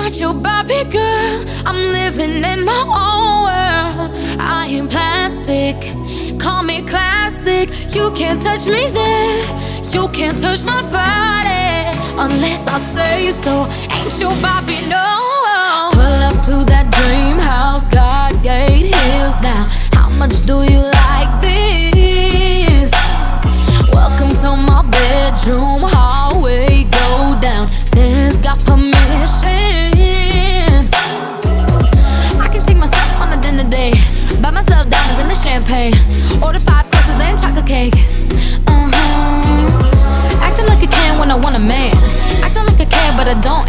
not your Barbie girl. I'm living in my own world. I am plastic, call me classic. You can't touch me there, you can't touch my body unless I say so. Ain't your Barbie, no. Pull up to that dream house, God gate hills now. How much do you like this? Welcome to my bedroom, hallway, go down. Stairs got permission. I can take myself on a dinner date, buy myself diamonds and the champagne, order 5 courses then chocolate cake. Acting like I can when I want a man, acting like I care but I don't.